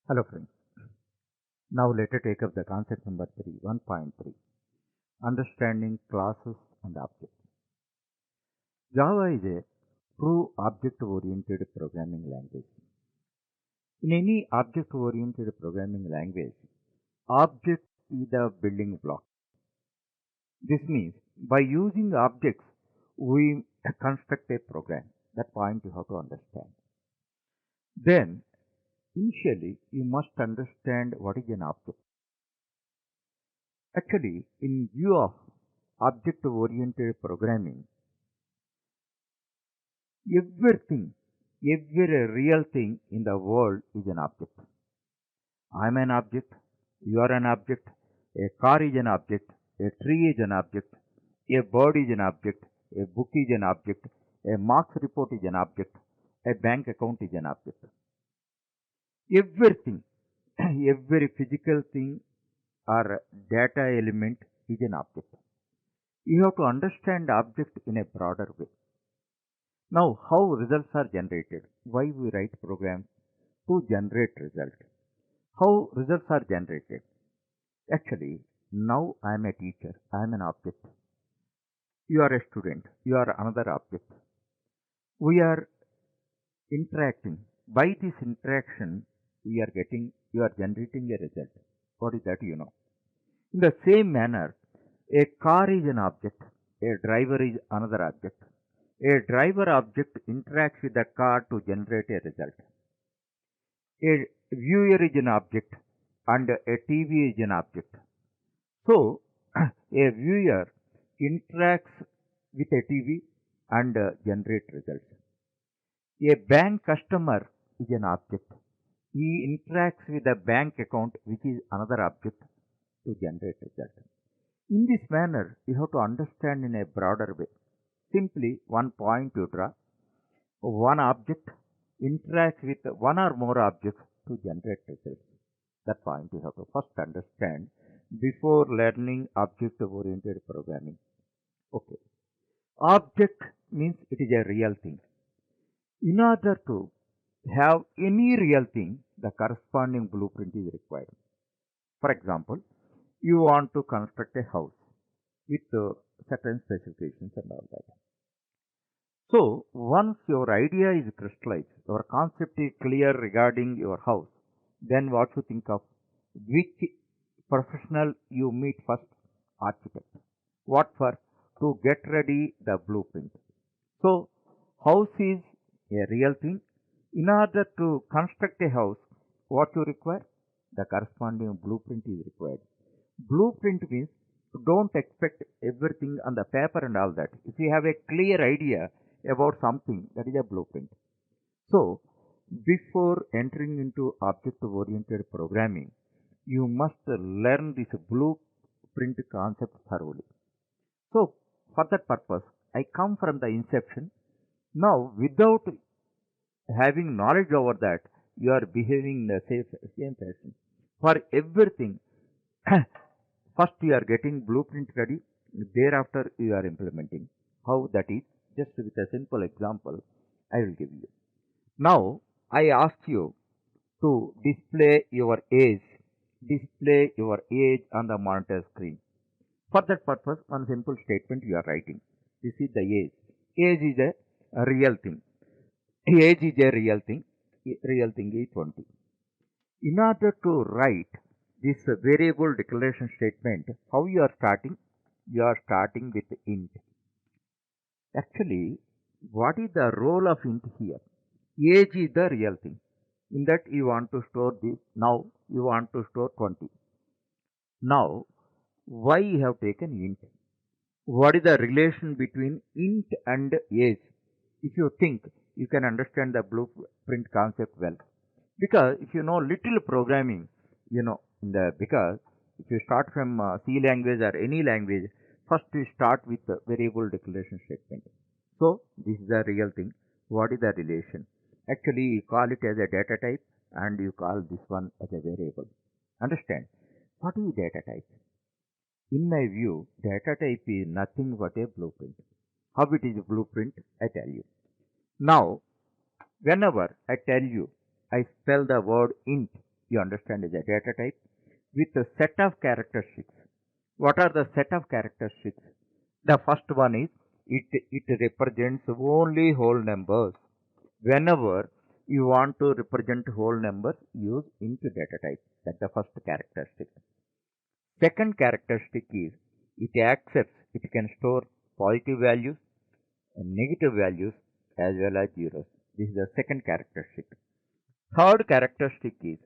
Hello friends. Now let us take up the concept number 3, 1.3, understanding classes and objects. Java is a true object-oriented programming language. In any object-oriented programming language, object is the building block. This means by using objects, we construct a program. That point you have to understand. Then, initially, you must understand what is an object. Actually, in view of object-oriented programming, everything, every real thing in the world is an object. I am an object, you are an object, a car is an object, a tree is an object, a bird is an object, a book is an object, a marks report is an object, a bank account is an object. Everything, every physical thing or data element is an object. You have to understand object in a broader way. Now, how results are generated? Why we write programs to generate results? How results are generated? Actually, now I am a teacher. I am an object. You are a student. You are another object. We are interacting. By this interaction, you are generating a result. What is that? In the same manner, a car is an object. A driver is another object. A driver object interacts with the car to generate a result. A viewer is an object and a TV is an object. So, a viewer interacts with a TV and generates results. A bank customer is an object. He interacts with a bank account, which is another object, to generate results. In this manner, you have to understand in a broader way. Simply one point you draw. One object interacts with one or more objects to generate results. That point you have to first understand before learning object-oriented programming. Okay. Object means it is a real thing. In order to have any real thing, the corresponding blueprint is required. For example, you want to construct a house with certain specifications and all that. So, once your idea is crystallized, your concept is clear regarding your house, then what you think of? Which professional you meet first? Architect. What for? To get ready the blueprint. So, house is a real thing. In order to construct a house, what you require? The corresponding blueprint is required. Blueprint means don't expect everything on the paper and all that. If you have a clear idea about something, that is a blueprint. So, before entering into object-oriented programming, you must learn this blueprint concept thoroughly. So, for that purpose, I come from the inception. Now, without having knowledge over that, you are behaving in the same fashion. For everything, first you are getting blueprint ready, thereafter you are implementing. How that is? Just with a simple example, I will give you. Now, I ask you to display your age on the monitor screen. For that purpose, one simple statement you are writing. This is the age. Age is a real thing. Age is a real thing. Real thing is 20. In order to write this variable declaration statement, how you are starting? You are starting with int. Actually, what is the role of int here? Age is the real thing. In that you want to store this. Now you want to store 20. Now, why you have taken int? What is the relation between int and age? If you think, you can understand the blueprint concept well. Because if you know little programming, because if you start from C language or any language, first you start with the variable declaration statement. So, this is the real thing. What is the relation? Actually, you call it as a data type and you call this one as a variable. Understand? What is data type? In my view, data type is nothing but a blueprint. How it is a blueprint, I tell you. Now, whenever I tell you, I spell the word int. you understand is a data type with a set of characteristics. What are the set of characteristics? The first one is it represents only whole numbers. Whenever you want to represent whole numbers, use int data type. That's the first characteristic. Second characteristic is it can store positive values and negative values as well as zeros. This is the second characteristic. Third characteristic is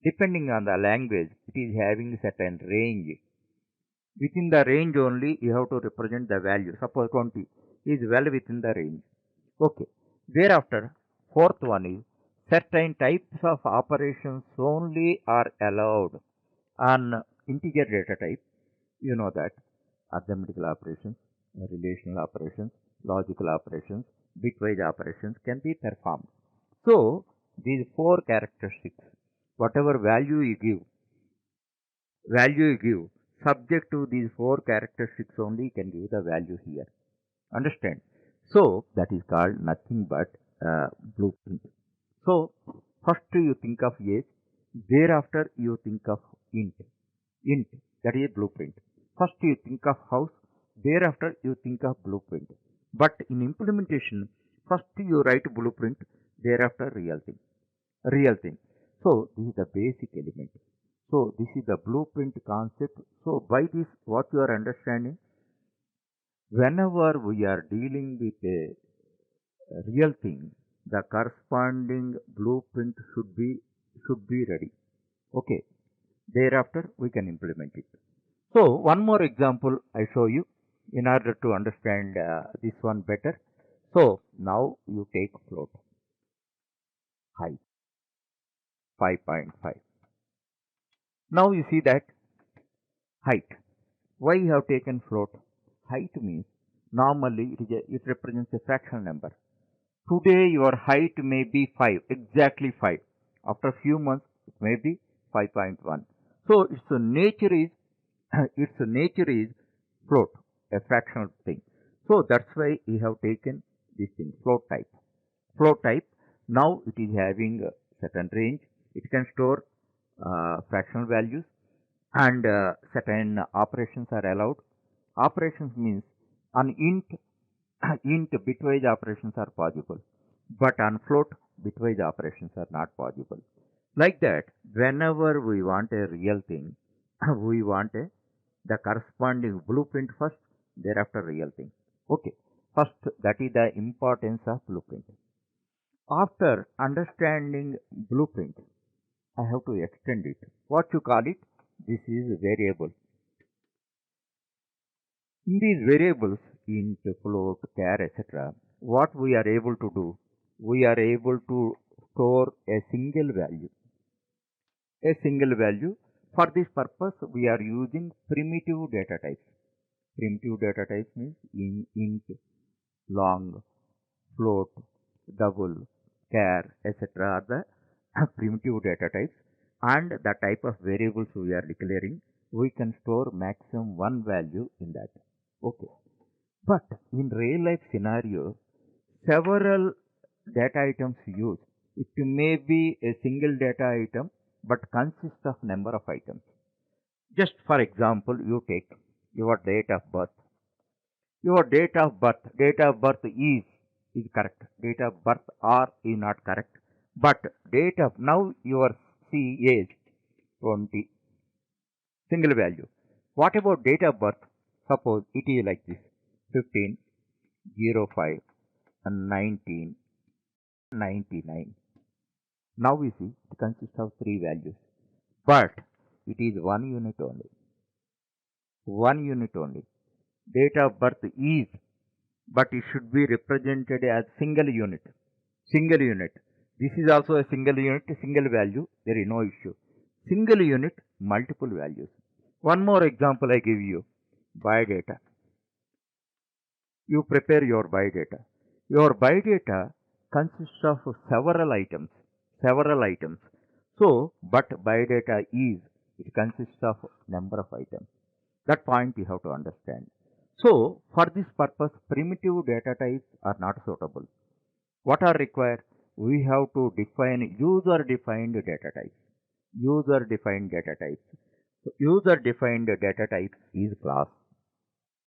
depending on the language, it is having certain range. Within the range only you have to represent the value. Suppose 20 is well within the range. Okay. Thereafter, fourth one is certain types of operations only are allowed on integer data type. You know that arithmetical operations, relational operations, logical operations, bitwise operations can be performed. So, these four characteristics, whatever value you give, subject to these four characteristics only, you can give the value here. Understand? So, that is called nothing but blueprint. So, first you think of yes, thereafter you think of int. Int, that is blueprint. First you think of house, thereafter you think of blueprint. But in implementation, first you write blueprint, thereafter real thing. Real thing. So, this is the basic element. So, this is the blueprint concept. So, by this, what you are understanding, whenever we are dealing with a real thing, the corresponding blueprint should be ready. Okay. Thereafter, we can implement it. So, one more example I show you in order to understand this one better. So, now you take float height 5.5. Now you see that height. Why you have taken float? Height means normally it represents a fractional number. Today your height may be 5, exactly 5. After a few months it may be 5.1. So its nature is float, a fractional thing. So that's why we have taken this thing, float type. Float type, now it is having a certain range. It can store fractional values and certain operations are allowed. Operations means on int bitwise operations are possible, but on float bitwise operations are not possible. Like that, whenever we want a real thing, we want the corresponding blueprint first, thereafter real thing. Okay, first that is the importance of blueprint. After understanding blueprint, I have to extend it. What you call it? This is variable. In these variables, int, float, char, etc., what we are able to do, we are able to store a single value. A single value. For this purpose, we are using primitive data types. Primitive data types means int, long, float, double, char, etc. are the primitive data types, and the type of variables we are declaring, we can store maximum one value in that. Okay. But in real life scenario, several data items used. It may be a single data item but consists of number of items. Just for example, you take your date of birth. Your date of birth is correct. Date of birth or is not correct. But date of now your age 20 single value. What about date of birth? Suppose it is like this 15 05 and 1999. Now we see it consists of three values, but it is one unit only. One unit only. Date of birth is, but it should be represented as single unit. Single unit. This is also a single unit, single value. There is no issue. Single unit, multiple values. One more example I give you. Biodata. You prepare your biodata. Your biodata consists of several items. Several items. So, but biodata is, it consists of number of items. That point you have to understand. So, for this purpose, primitive data types are not suitable. What are required? We have to define user-defined data types. User defined data types. So user defined data type is class.